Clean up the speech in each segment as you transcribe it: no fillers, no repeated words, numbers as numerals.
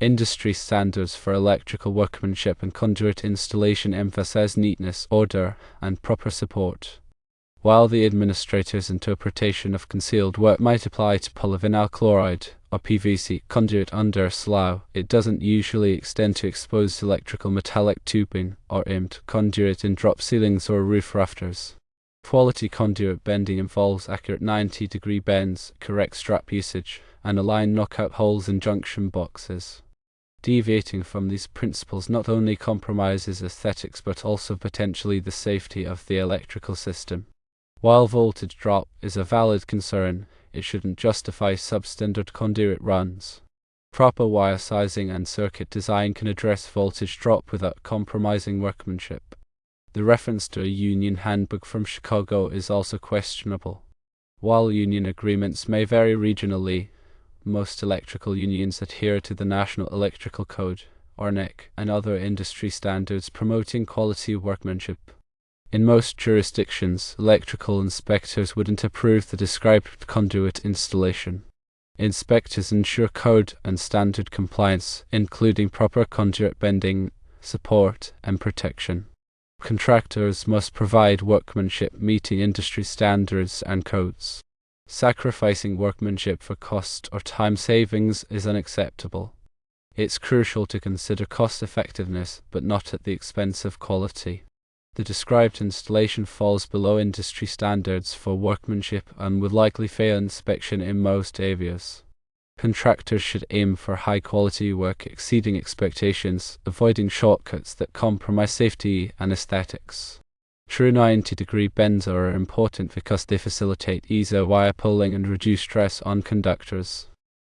Industry standards for electrical workmanship and conduit installation emphasize neatness, order, and proper support. While the administrator's interpretation of concealed work might apply to polyvinyl chloride or PVC conduit under slough, it doesn't usually extend to exposed electrical metallic tubing or EMT conduit in drop ceilings or roof rafters. Quality conduit bending involves accurate 90-degree bends, correct strap usage, and aligned knockout holes in junction boxes. Deviating from these principles not only compromises aesthetics but also potentially the safety of the electrical system. While voltage drop is a valid concern, it shouldn't justify substandard conduit runs. Proper wire sizing and circuit design can address voltage drop without compromising workmanship. The reference to a union handbook from Chicago is also questionable. While union agreements may vary regionally, most electrical unions adhere to the National Electrical Code, or NEC, and other industry standards promoting quality workmanship. In most jurisdictions, electrical inspectors wouldn't approve the described conduit installation. Inspectors ensure code and standard compliance, including proper conduit bending, support, and protection. Contractors must provide workmanship meeting industry standards and codes. Sacrificing workmanship for cost or time savings is unacceptable. It's crucial to consider cost effectiveness, but not at the expense of quality. The described installation falls below industry standards for workmanship and would likely fail inspection in most areas. Contractors should aim for high-quality work exceeding expectations, avoiding shortcuts that compromise safety and aesthetics. True 90-degree bends are important because they facilitate easier wire pulling and reduce stress on conductors.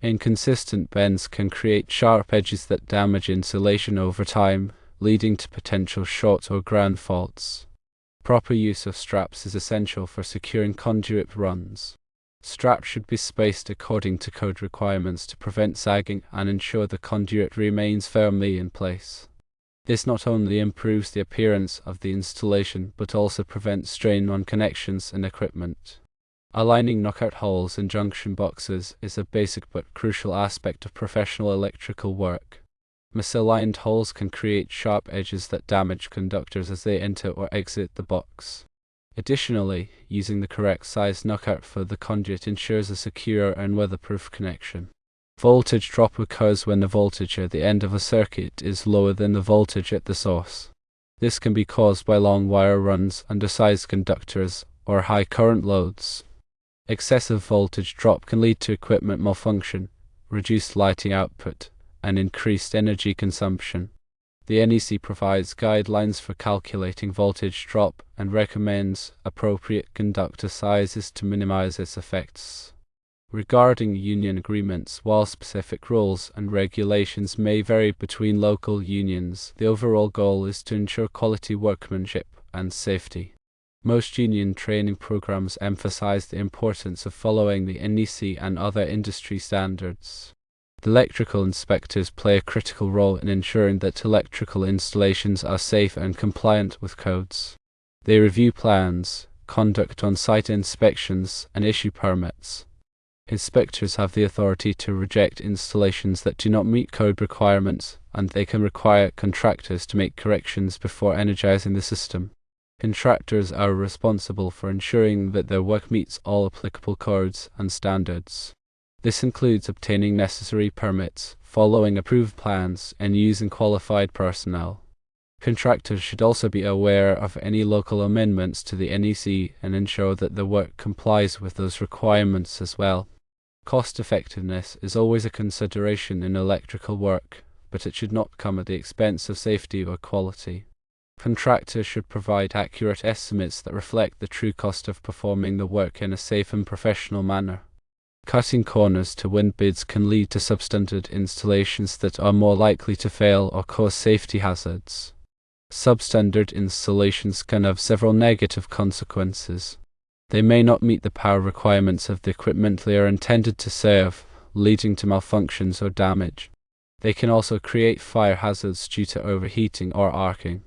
Inconsistent bends can create sharp edges that damage insulation over time, leading to potential short or ground faults. Proper use of straps is essential for securing conduit runs. Straps should be spaced according to code requirements to prevent sagging and ensure the conduit remains firmly in place. This not only improves the appearance of the installation but also prevents strain on connections and equipment. Aligning knockout holes in junction boxes is a basic but crucial aspect of professional electrical work. Misaligned holes can create sharp edges that damage conductors as they enter or exit the box. Additionally, using the correct size knockout for the conduit ensures a secure and weatherproof connection. Voltage drop occurs when the voltage at the end of a circuit is lower than the voltage at the source. This can be caused by long wire runs, undersized conductors, or high current loads. Excessive voltage drop can lead to equipment malfunction, reduced lighting output, and increased energy consumption. The NEC provides guidelines for calculating voltage drop and recommends appropriate conductor sizes to minimize its effects. Regarding union agreements, while specific rules and regulations may vary between local unions, the overall goal is to ensure quality workmanship and safety. Most union training programs emphasize the importance of following the NEC and other industry standards. The electrical inspectors play a critical role in ensuring that electrical installations are safe and compliant with codes. They review plans, conduct on-site inspections, and issue permits. Inspectors have the authority to reject installations that do not meet code requirements, and they can require contractors to make corrections before energizing the system. Contractors are responsible for ensuring that their work meets all applicable codes and standards. This includes obtaining necessary permits, following approved plans, and using qualified personnel. Contractors should also be aware of any local amendments to the NEC and ensure that the work complies with those requirements as well. Cost effectiveness is always a consideration in electrical work, but it should not come at the expense of safety or quality. Contractors should provide accurate estimates that reflect the true cost of performing the work in a safe and professional manner. Cutting corners to win bids can lead to substandard installations that are more likely to fail or cause safety hazards. Substandard installations can have several negative consequences. They may not meet the power requirements of the equipment they are intended to serve, leading to malfunctions or damage. They can also create fire hazards due to overheating or arcing.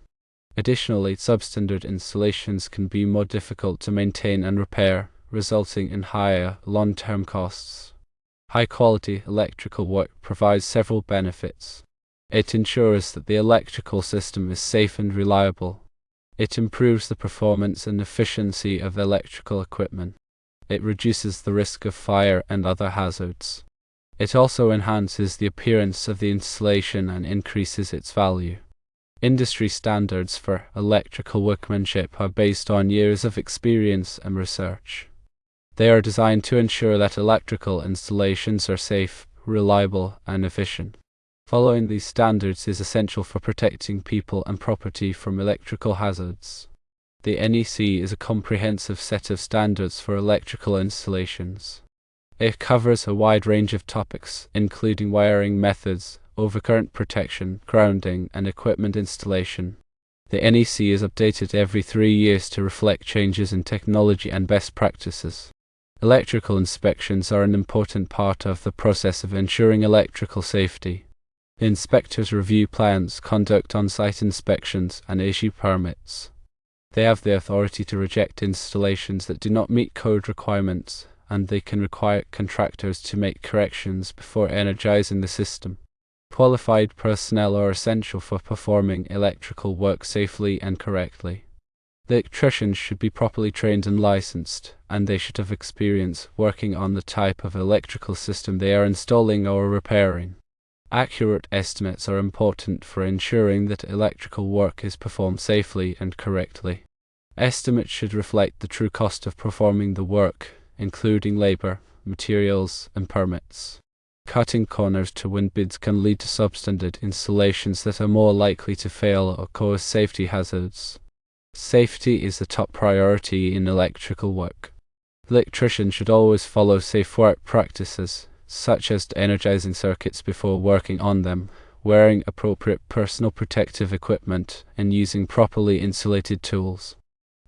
Additionally, substandard installations can be more difficult to maintain and repair, resulting in higher long-term costs. High-quality electrical work provides several benefits. It ensures that the electrical system is safe and reliable. It improves the performance and efficiency of electrical equipment. It reduces the risk of fire and other hazards. It also enhances the appearance of the installation and increases its value. Industry standards for electrical workmanship are based on years of experience and research. They are designed to ensure that electrical installations are safe, reliable, and efficient. Following these standards is essential for protecting people and property from electrical hazards. The NEC is a comprehensive set of standards for electrical installations. It covers a wide range of topics, including wiring methods, overcurrent protection, grounding, and equipment installation. The NEC is updated every 3 years to reflect changes in technology and best practices. Electrical inspections are an important part of the process of ensuring electrical safety. Inspectors review plans, conduct on-site inspections, and issue permits. They have the authority to reject installations that do not meet code requirements, and they can require contractors to make corrections before energizing the system. Qualified personnel are essential for performing electrical work safely and correctly. The electricians should be properly trained and licensed, and they should have experience working on the type of electrical system they are installing or repairing. Accurate estimates are important for ensuring that electrical work is performed safely and correctly. Estimates should reflect the true cost of performing the work, including labor, materials, and permits. Cutting corners to win bids can lead to substandard installations that are more likely to fail or cause safety hazards. Safety is the top priority in electrical work. Electricians should always follow safe work practices, such as energizing circuits before working on them, wearing appropriate personal protective equipment, and using properly insulated tools.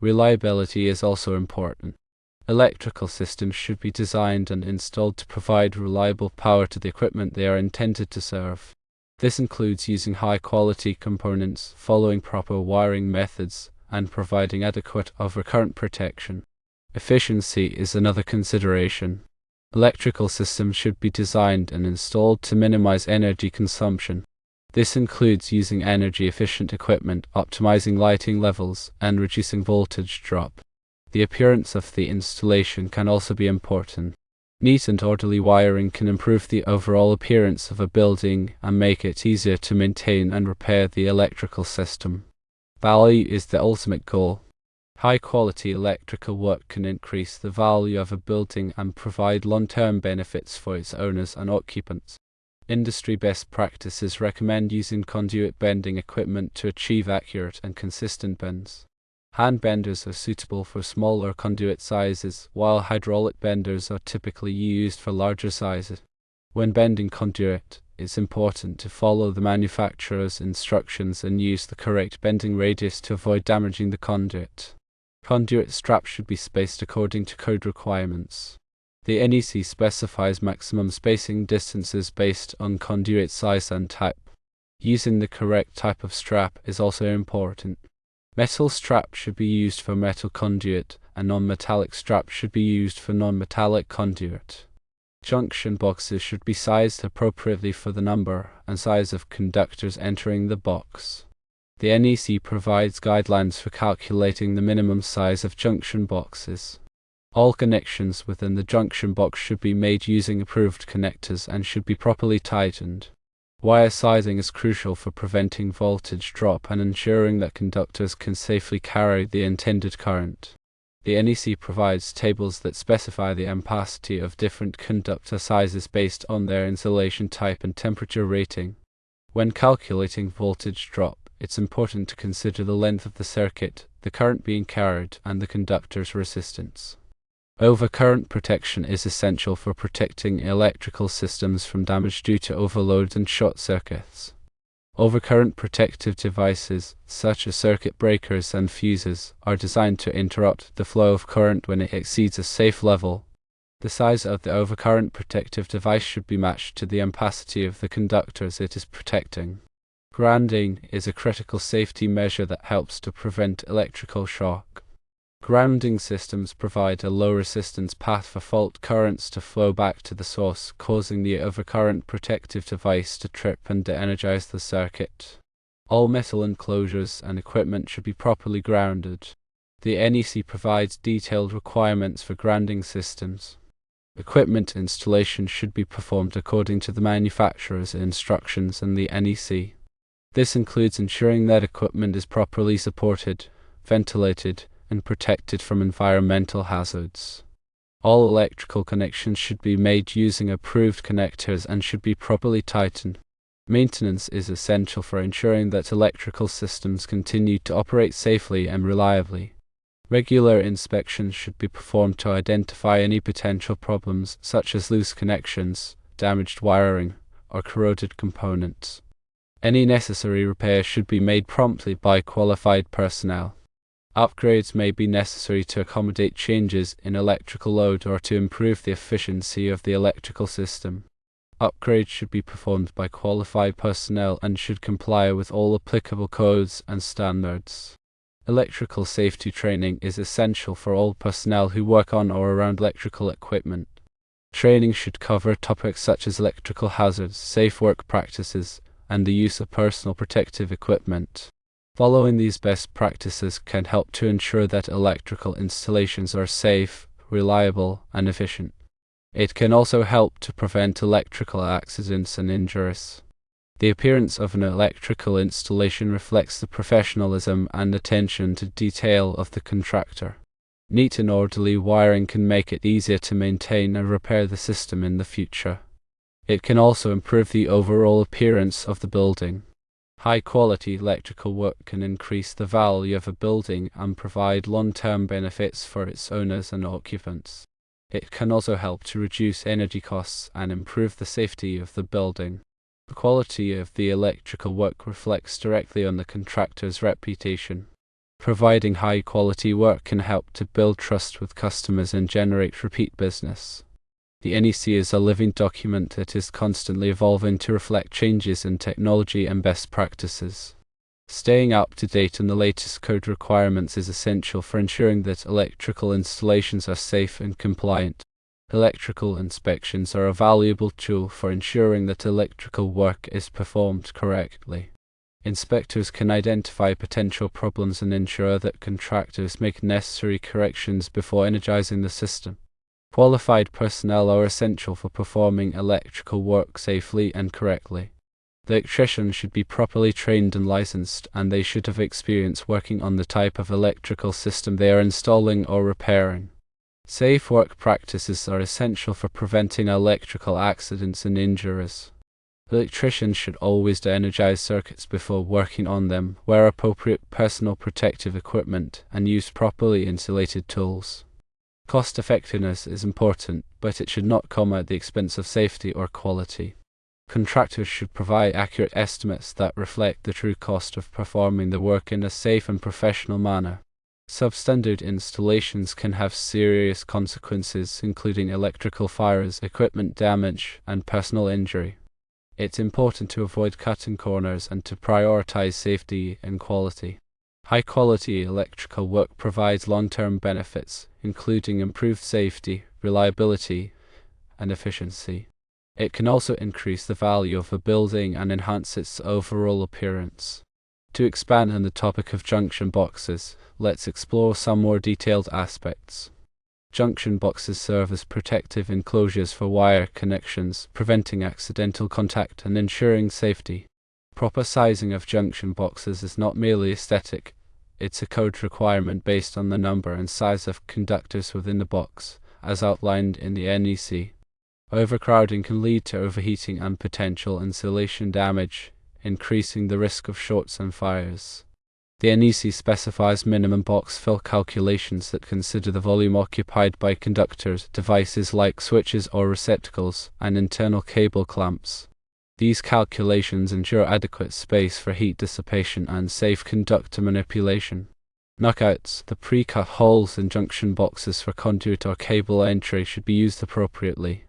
Reliability is also important. Electrical systems should be designed and installed to provide reliable power to the equipment they are intended to serve. This includes using high-quality components, following proper wiring methods, and providing adequate overcurrent protection. Efficiency is another consideration. Electrical systems should be designed and installed to minimize energy consumption. This includes using energy-efficient equipment, optimizing lighting levels, and reducing voltage drop. The appearance of the installation can also be important. Neat and orderly wiring can improve the overall appearance of a building and make it easier to maintain and repair the electrical system. Value is the ultimate goal. High-quality electrical work can increase the value of a building and provide long-term benefits for its owners and occupants. Industry best practices recommend using conduit bending equipment to achieve accurate and consistent bends. Hand benders are suitable for smaller conduit sizes, while hydraulic benders are typically used for larger sizes. When bending conduit, it's important to follow the manufacturer's instructions and use the correct bending radius to avoid damaging the conduit. Conduit straps should be spaced according to code requirements. The NEC specifies maximum spacing distances based on conduit size and type. Using the correct type of strap is also important. Metal straps should be used for metal conduit, and non-metallic straps should be used for non-metallic conduit. Junction boxes should be sized appropriately for the number and size of conductors entering the box. The NEC provides guidelines for calculating the minimum size of junction boxes. All connections within the junction box should be made using approved connectors and should be properly tightened. Wire sizing is crucial for preventing voltage drop and ensuring that conductors can safely carry the intended current. The NEC provides tables that specify the ampacity of different conductor sizes based on their insulation type and temperature rating. When calculating voltage drop, it's important to consider the length of the circuit, the current being carried, and the conductor's resistance. Overcurrent protection is essential for protecting electrical systems from damage due to overload and short circuits. Overcurrent protective devices, such as circuit breakers and fuses, are designed to interrupt the flow of current when it exceeds a safe level. The size of the overcurrent protective device should be matched to the ampacity of the conductors it is protecting. Grounding is a critical safety measure that helps to prevent electrical shock. Grounding systems provide a low-resistance path for fault currents to flow back to the source, causing the overcurrent protective device to trip and de-energize the circuit. All metal enclosures and equipment should be properly grounded. The NEC provides detailed requirements for grounding systems. Equipment installation should be performed according to the manufacturer's instructions and the NEC. This includes ensuring that equipment is properly supported, ventilated, and protected from environmental hazards. All electrical connections should be made using approved connectors and should be properly tightened. Maintenance is essential for ensuring that electrical systems continue to operate safely and reliably. Regular inspections should be performed to identify any potential problems, such as loose connections, damaged wiring, or corroded components. Any necessary repairs should be made promptly by qualified personnel. Upgrades may be necessary to accommodate changes in electrical load or to improve the efficiency of the electrical system. Upgrades should be performed by qualified personnel and should comply with all applicable codes and standards. Electrical safety training is essential for all personnel who work on or around electrical equipment. Training should cover topics such as electrical hazards, safe work practices, and the use of personal protective equipment. Following these best practices can help to ensure that electrical installations are safe, reliable, and efficient. It can also help to prevent electrical accidents and injuries. The appearance of an electrical installation reflects the professionalism and attention to detail of the contractor. Neat and orderly wiring can make it easier to maintain and repair the system in the future. It can also improve the overall appearance of the building. High-quality electrical work can increase the value of a building and provide long-term benefits for its owners and occupants. It can also help to reduce energy costs and improve the safety of the building. The quality of the electrical work reflects directly on the contractor's reputation. Providing high-quality work can help to build trust with customers and generate repeat business. The NEC is a living document that is constantly evolving to reflect changes in technology and best practices. Staying up to date on the latest code requirements is essential for ensuring that electrical installations are safe and compliant. Electrical inspections are a valuable tool for ensuring that electrical work is performed correctly. Inspectors can identify potential problems and ensure that contractors make necessary corrections before energizing the system. Qualified personnel are essential for performing electrical work safely and correctly. The electrician should be properly trained and licensed, and they should have experience working on the type of electrical system they are installing or repairing. Safe work practices are essential for preventing electrical accidents and injuries. Electricians should always de-energize circuits before working on them, wear appropriate personal protective equipment, and use properly insulated tools. Cost effectiveness is important, but it should not come at the expense of safety or quality. Contractors should provide accurate estimates that reflect the true cost of performing the work in a safe and professional manner. Substandard installations can have serious consequences, including electrical fires, equipment damage, and personal injury. It's important to avoid cutting corners and to prioritize safety and quality. High-quality electrical work provides long-term benefits, including improved safety, reliability, and efficiency. It can also increase the value of a building and enhance its overall appearance. To expand on the topic of junction boxes, let's explore some more detailed aspects. Junction boxes serve as protective enclosures for wire connections, preventing accidental contact and ensuring safety. Proper sizing of junction boxes is not merely aesthetic, it's a code requirement based on the number and size of conductors within the box, as outlined in the NEC. Overcrowding can lead to overheating and potential insulation damage, increasing the risk of shorts and fires. The NEC specifies minimum box fill calculations that consider the volume occupied by conductors, devices like switches or receptacles, and internal cable clamps. These calculations ensure adequate space for heat dissipation and safe conductor manipulation. Knockouts, the pre-cut holes in junction boxes for conduit or cable entry, should be used appropriately.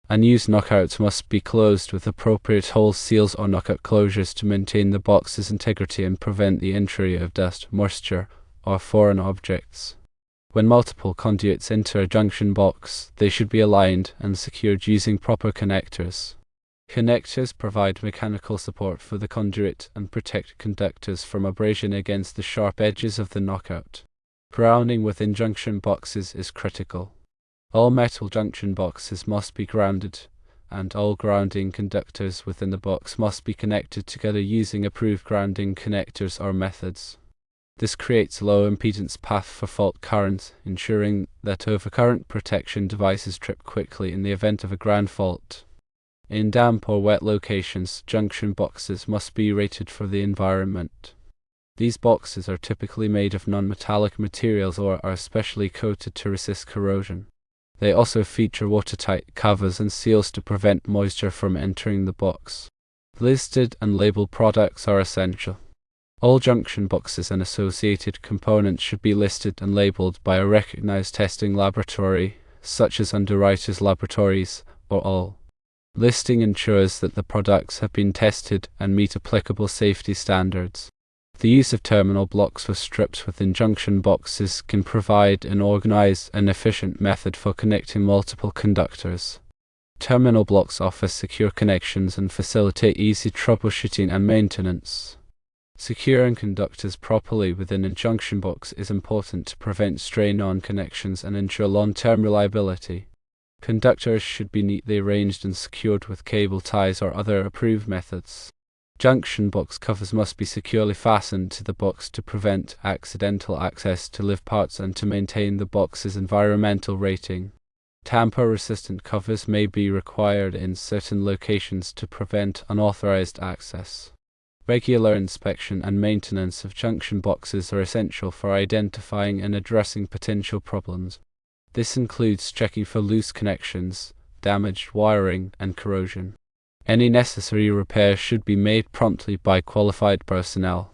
Unused knockouts must be closed with appropriate hole seals or knockout closures to maintain the box's integrity and prevent the entry of dust, moisture, or foreign objects. When multiple conduits enter a junction box, they should be aligned and secured using proper connectors. Connectors provide mechanical support for the conduit and protect conductors from abrasion against the sharp edges of the knockout. Grounding within junction boxes is critical. All metal junction boxes must be grounded, and all grounding conductors within the box must be connected together using approved grounding connectors or methods. This creates a low impedance path for fault current, ensuring that overcurrent protection devices trip quickly in the event of a ground fault. In damp or wet locations, junction boxes must be rated for the environment. These boxes are typically made of non-metallic materials or are specially coated to resist corrosion. They also feature watertight covers and seals to prevent moisture from entering the box. Listed and labeled products are essential. All junction boxes and associated components should be listed and labeled by a recognized testing laboratory, such as Underwriters Laboratories or all. Listing ensures that the products have been tested and meet applicable safety standards. The use of terminal blocks with strips within junction boxes can provide an organized and efficient method for connecting multiple conductors. Terminal blocks offer secure connections and facilitate easy troubleshooting and maintenance. Securing conductors properly within a junction box is important to prevent strain on connections and ensure long-term reliability. Conductors should be neatly arranged and secured with cable ties or other approved methods. Junction box covers must be securely fastened to the box to prevent accidental access to live parts and to maintain the box's environmental rating. Tamper-resistant covers may be required in certain locations to prevent unauthorized access. Regular inspection and maintenance of junction boxes are essential for identifying and addressing potential problems. This includes checking for loose connections, damaged wiring, and corrosion. Any necessary repairs should be made promptly by qualified personnel.